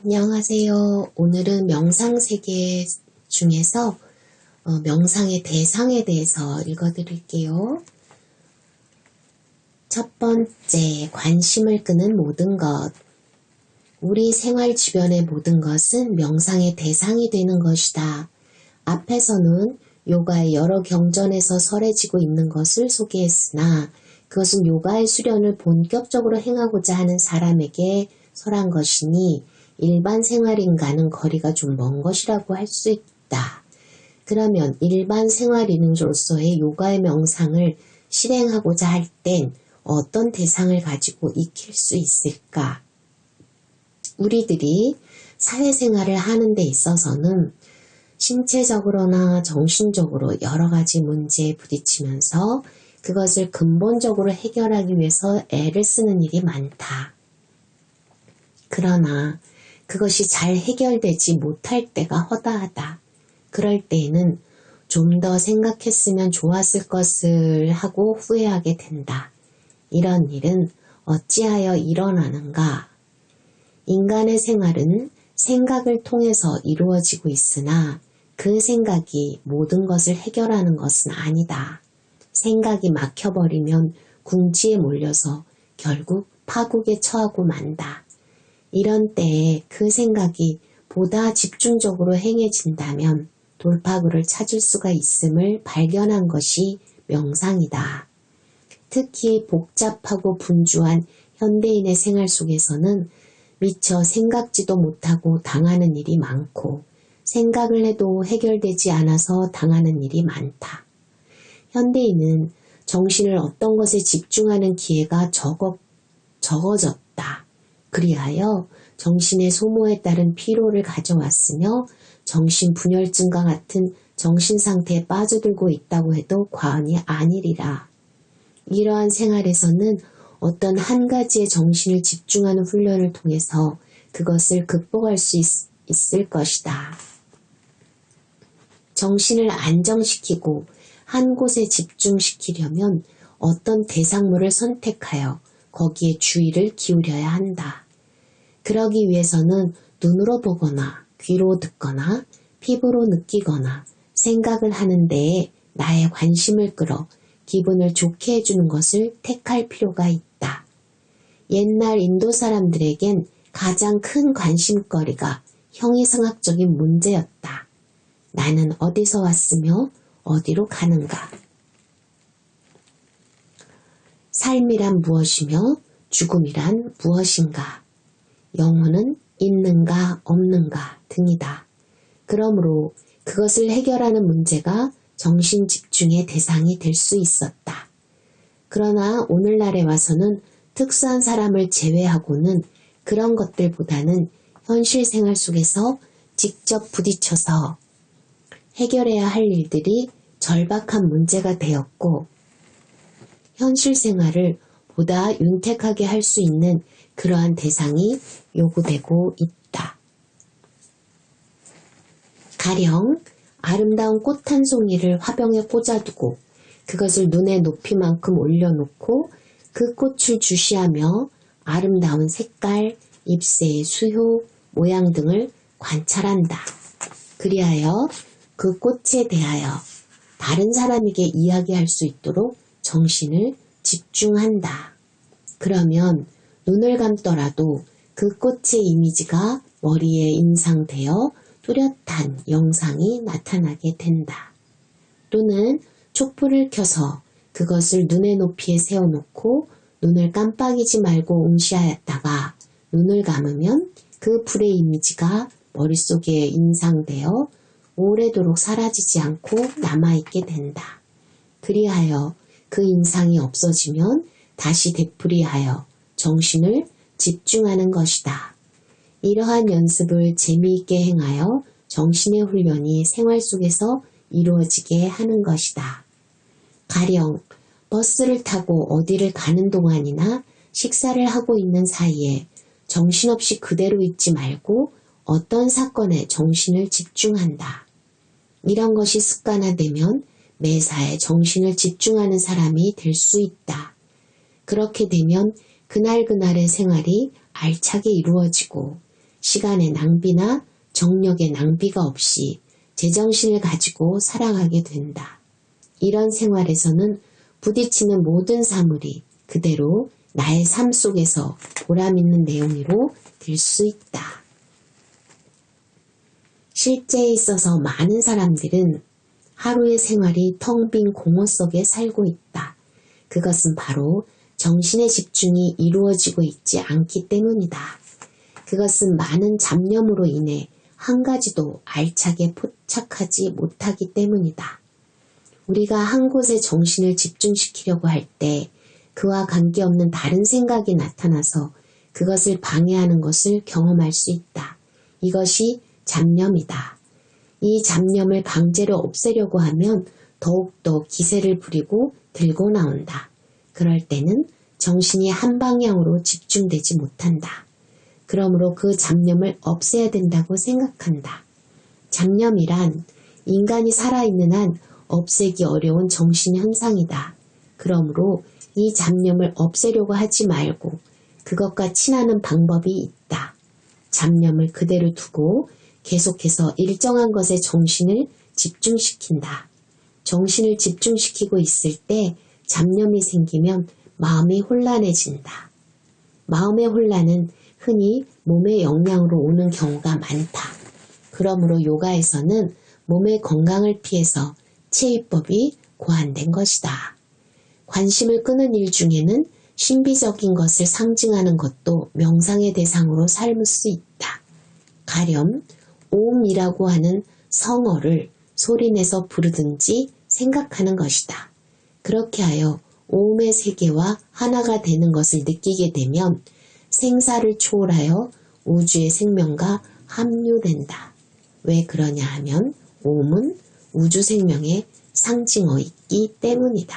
안녕하세요. 오늘은 명상세계 중에서 명상의 대상에 대해서 읽어드릴게요. 첫 번째, 관심을 끄는 모든 것. 우리 생활 주변의 모든 것은 명상의 대상이 되는 것이다. 앞에서는 요가의 여러 경전에서 설해지고 있는 것을 소개했으나 그것은 요가의 수련을 본격적으로 행하고자 하는 사람에게 설한 것이니 일반 생활인과는 거리가 좀 먼 것이라고 할 수 있다. 그러면 일반 생활인으로서의 요가의 명상을 실행하고자 할 땐 어떤 대상을 가지고 익힐 수 있을까? 우리들이 사회생활을 하는 데 있어서는 신체적으로나 정신적으로 여러 가지 문제에 부딪히면서 그것을 근본적으로 해결하기 위해서 애를 쓰는 일이 많다. 그러나 그것이 잘 해결되지 못할 때가 허다하다. 그럴 때에는 좀 더 생각했으면 좋았을 것을 하고 후회하게 된다. 이런 일은 어찌하여 일어나는가? 인간의 생활은 생각을 통해서 이루어지고 있으나 그 생각이 모든 것을 해결하는 것은 아니다. 생각이 막혀버리면 궁지에 몰려서 결국 파국에 처하고 만다. 이런 때에 그 생각이 보다 집중적으로 행해진다면 돌파구를 찾을 수가 있음을 발견한 것이 명상이다. 특히 복잡하고 분주한 현대인의 생활 속에서는 미처 생각지도 못하고 당하는 일이 많고 생각을 해도 해결되지 않아서 당하는 일이 많다. 현대인은 정신을 어떤 것에 집중하는 기회가 적어졌다. 그리하여 정신의 소모에 따른 피로를 가져왔으며 정신분열증과 같은 정신상태에 빠져들고 있다고 해도 과언이 아니리라. 이러한 생활에서는 어떤 한 가지에 정신을 집중하는 훈련을 통해서 그것을 극복할 수 있을 것이다. 정신을 안정시키고 한 곳에 집중시키려면 어떤 대상물을 선택하여 거기에 주의를 기울여야 한다. 그러기 위해서는 눈으로 보거나 귀로 듣거나 피부로 느끼거나 생각을 하는 데에 나의 관심을 끌어 기분을 좋게 해주는 것을 택할 필요가 있다. 옛날 인도 사람들에겐 가장 큰 관심거리가 형이상학적인 문제였다. 나는 어디서 왔으며 어디로 가는가? 삶이란 무엇이며 죽음이란 무엇인가? 영혼은 있는가 없는가 등이다. 그러므로 그것을 해결하는 문제가 정신 집중의 대상이 될 수 있었다. 그러나 오늘날에 와서는 특수한 사람을 제외하고는 그런 것들보다는 현실 생활 속에서 직접 부딪혀서 해결해야 할 일들이 절박한 문제가 되었고 현실 생활을 보다 윤택하게 할 수 있는 그러한 대상이 요구되고 있다. 가령 아름다운 꽃 한 송이를 화병에 꽂아두고 그것을 눈의 높이만큼 올려놓고 그 꽃을 주시하며 아름다운 색깔, 잎새의 수효, 모양 등을 관찰한다. 그리하여 그 꽃에 대하여 다른 사람에게 이야기할 수 있도록 정신을 집중한다. 그러면 눈을 감더라도 그 꽃의 이미지가 머리에 인상되어 뚜렷한 영상이 나타나게 된다. 또는 촛불을 켜서 그것을 눈의 높이에 세워놓고 눈을 깜빡이지 말고 응시하였다가 눈을 감으면 그 불의 이미지가 머릿속에 인상되어 오래도록 사라지지 않고 남아있게 된다. 그리하여 그 인상이 없어지면 다시 되풀이하여 정신을 집중하는 것이다. 이러한 연습을 재미있게 행하여 정신의 훈련이 생활 속에서 이루어지게 하는 것이다. 가령 버스를 타고 어디를 가는 동안이나 식사를 하고 있는 사이에 정신없이 그대로 있지 말고 어떤 사건에 정신을 집중한다. 이런 것이 습관화되면 매사에 정신을 집중하는 사람이 될 수 있다. 그렇게 되면 그날그날의 생활이 알차게 이루어지고 시간의 낭비나 정력의 낭비가 없이 제정신을 가지고 살아가게 된다. 이런 생활에서는 부딪히는 모든 사물이 그대로 나의 삶 속에서 보람있는 내용으로 될 수 있다. 실제에 있어서 많은 사람들은 하루의 생활이 텅 빈 공허 속에 살고 있다. 그것은 바로 정신의 집중이 이루어지고 있지 않기 때문이다. 그것은 많은 잡념으로 인해 한 가지도 알차게 포착하지 못하기 때문이다. 우리가 한 곳에 정신을 집중시키려고 할 때 그와 관계없는 다른 생각이 나타나서 그것을 방해하는 것을 경험할 수 있다. 이것이 잡념이다. 이 잡념을 강제로 없애려고 하면 더욱더 기세를 부리고 들고 나온다. 그럴 때는 정신이 한 방향으로 집중되지 못한다. 그러므로 그 잡념을 없애야 된다고 생각한다. 잡념이란 인간이 살아있는 한 없애기 어려운 정신 현상이다. 그러므로 이 잡념을 없애려고 하지 말고 그것과 친하는 방법이 있다. 잡념을 그대로 두고 계속해서 일정한 것에 정신을 집중시킨다. 정신을 집중시키고 있을 때 잡념이 생기면 마음이 혼란해진다. 마음의 혼란은 흔히 몸의 영향으로 오는 경우가 많다. 그러므로 요가에서는 몸의 건강을 피해서 치유법이 고안된 것이다. 관심을 끄는 일 중에는 신비적인 것을 상징하는 것도 명상의 대상으로 삼을 수 있다. 가령 옴이라고 하는 성어를 소리내서 부르든지 생각하는 것이다. 그렇게 하여 옴의 세계와 하나가 되는 것을 느끼게 되면 생사를 초월하여 우주의 생명과 합류된다. 왜 그러냐 하면 옴은 우주 생명의 상징어이기 때문이다.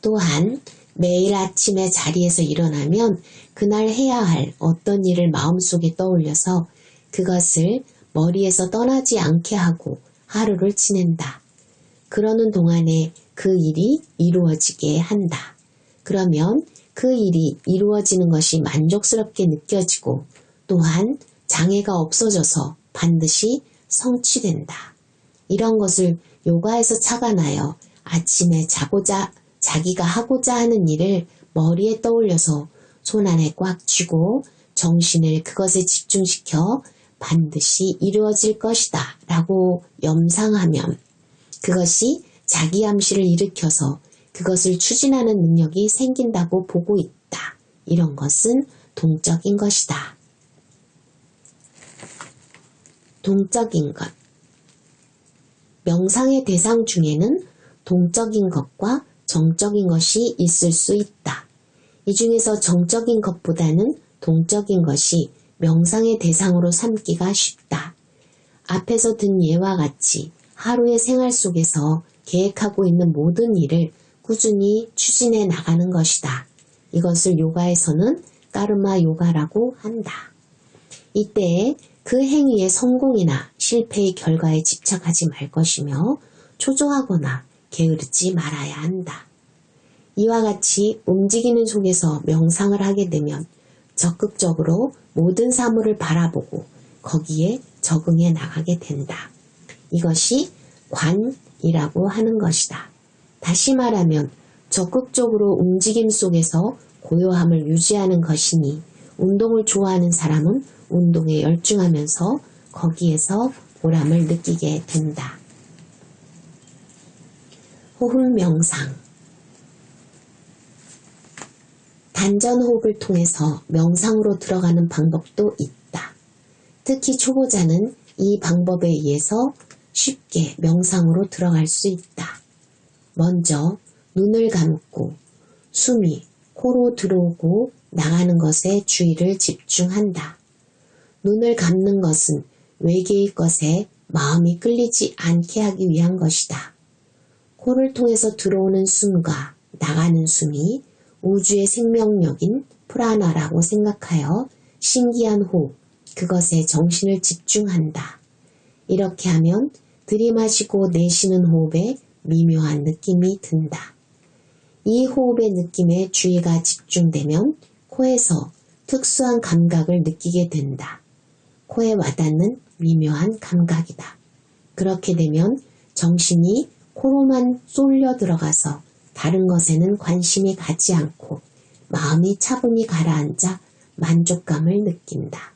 또한 매일 아침에 자리에서 일어나면 그날 해야 할 어떤 일을 마음속에 떠올려서 그것을 머리에서 떠나지 않게 하고 하루를 지낸다. 그러는 동안에 그 일이 이루어지게 한다. 그러면 그 일이 이루어지는 것이 만족스럽게 느껴지고 또한 장애가 없어져서 반드시 성취된다. 이런 것을 요가에서 착안하여 아침에 자기가 하고자 하는 일을 머리에 떠올려서 손 안에 꽉 쥐고 정신을 그것에 집중시켜 반드시 이루어질 것이다 라고 염상하면 그것이 자기 암시를 일으켜서 그것을 추진하는 능력이 생긴다고 보고 있다. 이런 것은 동적인 것이다. 동적인 것. 명상의 대상 중에는 동적인 것과 정적인 것이 있을 수 있다. 이 중에서 정적인 것보다는 동적인 것이 명상의 대상으로 삼기가 쉽다. 앞에서 든 예와 같이 하루의 생활 속에서 계획하고 있는 모든 일을 꾸준히 추진해 나가는 것이다. 이것을 요가에서는 까르마 요가라고 한다. 이때 그 행위의 성공이나 실패의 결과에 집착하지 말 것이며 초조하거나 게으르지 말아야 한다. 이와 같이 움직이는 속에서 명상을 하게 되면 적극적으로 모든 사물을 바라보고 거기에 적응해 나가게 된다. 이것이 관이라고 하는 것이다. 다시 말하면 적극적으로 움직임 속에서 고요함을 유지하는 것이니 운동을 좋아하는 사람은 운동에 열중하면서 거기에서 보람을 느끼게 된다. 호흡 명상. 단전 호흡을 통해서 명상으로 들어가는 방법도 있다. 특히 초보자는 이 방법에 의해서 쉽게 명상으로 들어갈 수 있다. 먼저 눈을 감고 숨이 코로 들어오고 나가는 것에 주의를 집중한다. 눈을 감는 것은 외계의 것에 마음이 끌리지 않게 하기 위한 것이다. 코를 통해서 들어오는 숨과 나가는 숨이 우주의 생명력인 프라나라고 생각하여 신기한 호흡, 그것에 정신을 집중한다. 이렇게 하면 들이마시고 내쉬는 호흡에 미묘한 느낌이 든다. 이 호흡의 느낌에 주의가 집중되면 코에서 특수한 감각을 느끼게 된다. 코에 와닿는 미묘한 감각이다. 그렇게 되면 정신이 코로만 쏠려 들어가서 다른 것에는 관심이 가지 않고 마음이 차분히 가라앉아 만족감을 느낀다.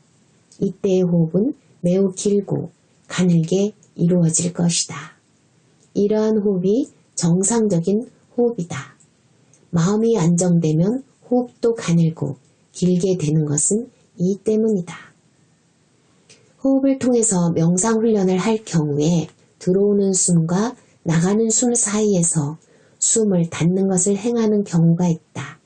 이때의 호흡은 매우 길고 가늘게 이루어질 것이다. 이러한 호흡이 정상적인 호흡이다. 마음이 안정되면 호흡도 가늘고 길게 되는 것은 이 때문이다. 호흡을 통해서 명상 훈련을 할 경우에 들어오는 숨과 나가는 숨 사이에서 숨을 닫는 것을 행하는 경우가 있다.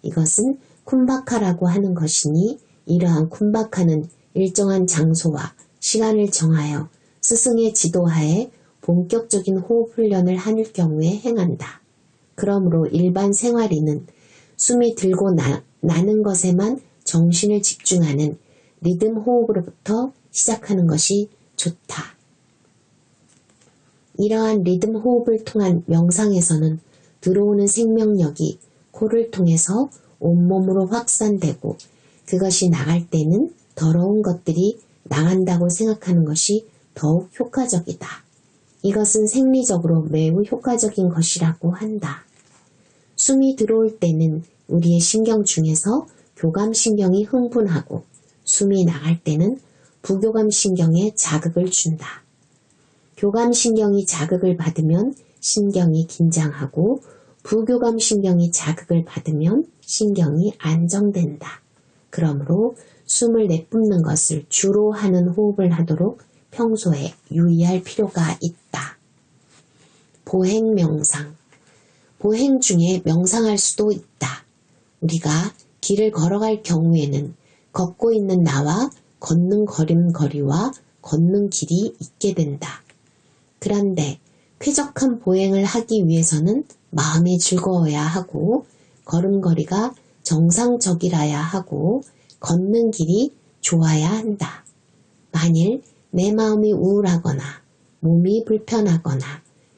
이것은 쿰바카라고 하는 것이니 이러한 쿰바카는 일정한 장소와 시간을 정하여 스승의 지도하에 본격적인 호흡 훈련을 할 경우에 행한다. 그러므로 일반 생활인은 숨이 들고 나는 것에만 정신을 집중하는 리듬 호흡으로부터 시작하는 것이 좋다. 이러한 리듬 호흡을 통한 명상에서는 들어오는 생명력이 코를 통해서 온몸으로 확산되고 그것이 나갈 때는 더러운 것들이 나간다고 생각하는 것이 더욱 효과적이다. 이것은 생리적으로 매우 효과적인 것이라고 한다. 숨이 들어올 때는 우리의 신경 중에서 교감신경이 흥분하고 숨이 나갈 때는 부교감신경에 자극을 준다. 교감신경이 자극을 받으면 신경이 긴장하고 부교감신경이 자극을 받으면 신경이 안정된다. 그러므로 숨을 내뿜는 것을 주로 하는 호흡을 하도록 평소에 유의할 필요가 있다. 보행 명상. 보행 중에 명상할 수도 있다. 우리가 길을 걸어갈 경우에는 걷고 있는 나와 걷는 걸음걸이와 걷는 길이 있게 된다. 그런데 쾌적한 보행을 하기 위해서는 마음이 즐거워야 하고 걸음걸이가 정상적이라야 하고 걷는 길이 좋아야 한다. 만일 내 마음이 우울하거나 몸이 불편하거나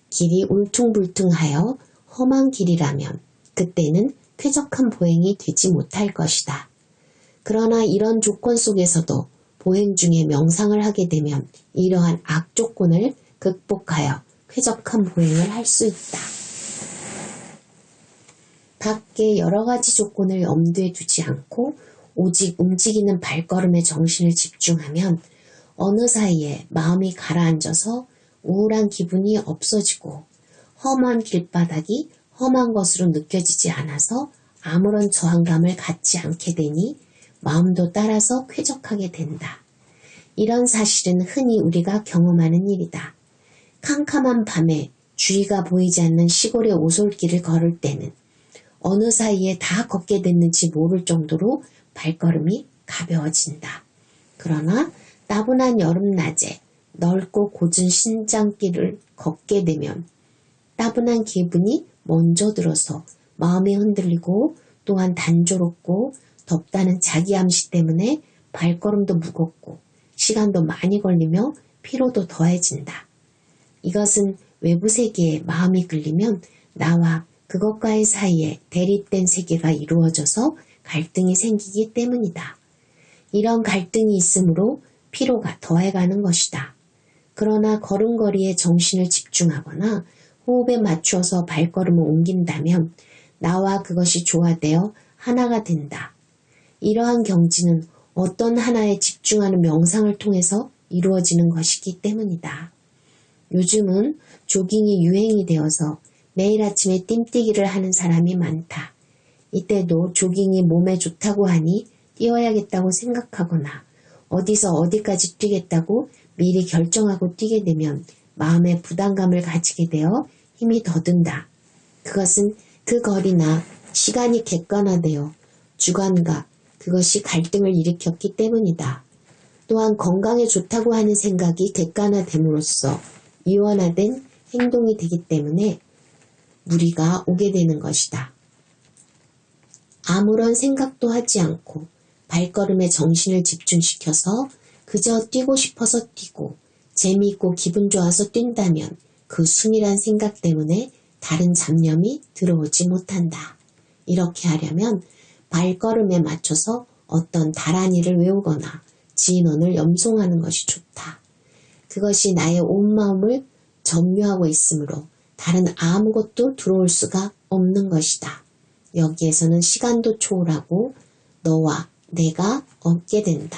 길이 울퉁불퉁하여 험한 길이라면 그때는 쾌적한 보행이 되지 못할 것이다. 그러나 이런 조건 속에서도 보행 중에 명상을 하게 되면 이러한 악조건을 극복하여 쾌적한 보행을 할 수 있다. 밖에 여러 가지 조건을 염두에 두지 않고 오직 움직이는 발걸음에 정신을 집중하면 어느 사이에 마음이 가라앉아서 우울한 기분이 없어지고 험한 길바닥이 험한 것으로 느껴지지 않아서 아무런 저항감을 갖지 않게 되니 마음도 따라서 쾌적하게 된다. 이런 사실은 흔히 우리가 경험하는 일이다. 캄캄한 밤에 주위가 보이지 않는 시골의 오솔길을 걸을 때는 어느 사이에 다 걷게 됐는지 모를 정도로 발걸음이 가벼워진다. 그러나 따분한 여름낮에 넓고 고준 신장길을 걷게 되면 따분한 기분이 먼저 들어서 마음이 흔들리고 또한 단조롭고 덥다는 자기암시 때문에 발걸음도 무겁고 시간도 많이 걸리며 피로도 더해진다. 이것은 외부 세계에 마음이 끌리면 나와 그것과의 사이에 대립된 세계가 이루어져서 갈등이 생기기 때문이다. 이런 갈등이 있으므로 피로가 더해가는 것이다. 그러나 걸음걸이에 정신을 집중하거나 호흡에 맞추어서 발걸음을 옮긴다면 나와 그것이 조화되어 하나가 된다. 이러한 경지는 어떤 하나에 집중하는 명상을 통해서 이루어지는 것이기 때문이다. 요즘은 조깅이 유행이 되어서 매일 아침에 뜀뛰기를 하는 사람이 많다. 이때도 조깅이 몸에 좋다고 하니 뛰어야겠다고 생각하거나 어디서 어디까지 뛰겠다고 미리 결정하고 뛰게 되면 마음의 부담감을 가지게 되어 힘이 더 든다. 그것은 그 거리나 시간이 객관화되어 주관과 그것이 갈등을 일으켰기 때문이다. 또한 건강에 좋다고 하는 생각이 객관화됨으로써 이원화된 행동이 되기 때문에 무리가 오게 되는 것이다. 아무런 생각도 하지 않고 발걸음에 정신을 집중시켜서 그저 뛰고 싶어서 뛰고 재미있고 기분 좋아서 뛴다면 그 순이란 생각 때문에 다른 잡념이 들어오지 못한다. 이렇게 하려면 발걸음에 맞춰서 어떤 다란이를 외우거나 진언을 염송하는 것이 좋다. 그것이 나의 온 마음을 점유하고 있으므로 다른 아무것도 들어올 수가 없는 것이다. 여기에서는 시간도 초월하고 너와 내가 얻게 된다.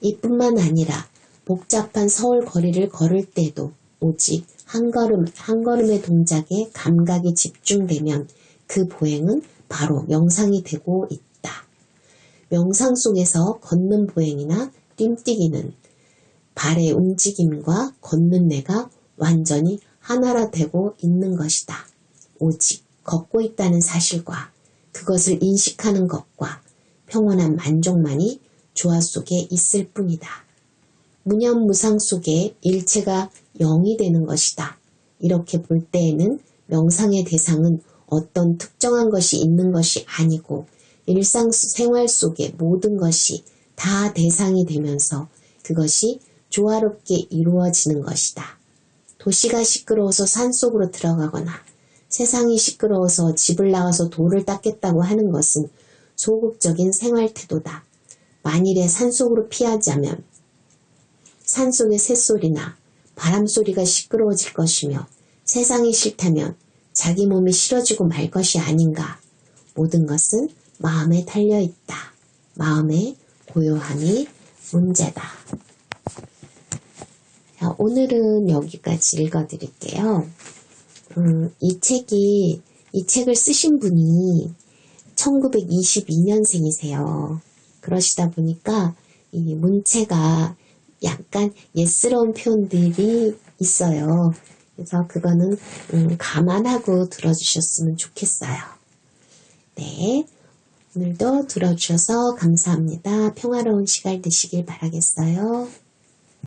이뿐만 아니라 복잡한 서울 거리를 걸을 때도 오직 한 걸음의 동작에 감각이 집중되면 그 보행은 바로 명상이 되고 있다. 명상 속에서 걷는 보행이나 뜀뛰기는 발의 움직임과 걷는 내가 완전히 하나라 되고 있는 것이다. 오직 걷고 있다는 사실과 그것을 인식하는 것과 평온한 만족만이 조화 속에 있을 뿐이다. 무념무상 속에 일체가 영이 되는 것이다. 이렇게 볼 때에는 명상의 대상은 어떤 특정한 것이 있는 것이 아니고 일상생활 속의 모든 것이 다 대상이 되면서 그것이 조화롭게 이루어지는 것이다. 도시가 시끄러워서 산속으로 들어가거나 세상이 시끄러워서 집을 나가서 돌을 닦겠다고 하는 것은 소극적인 생활 태도다. 만일에 산속으로 피하자면 산속의 새소리나 바람소리가 시끄러워질 것이며 세상이 싫다면 자기 몸이 싫어지고 말 것이 아닌가. 모든 것은 마음에 달려있다. 마음의 고요함이 문제다. 자, 오늘은 여기까지 읽어드릴게요. 이 책을 쓰신 분이 1922년생이세요. 그러시다 보니까 이 문체가 약간 예스러운 표현들이 있어요. 그래서 그거는 감안하고 들어주셨으면 좋겠어요. 네, 오늘도 들어주셔서 감사합니다. 평화로운 시간 되시길 바라겠어요.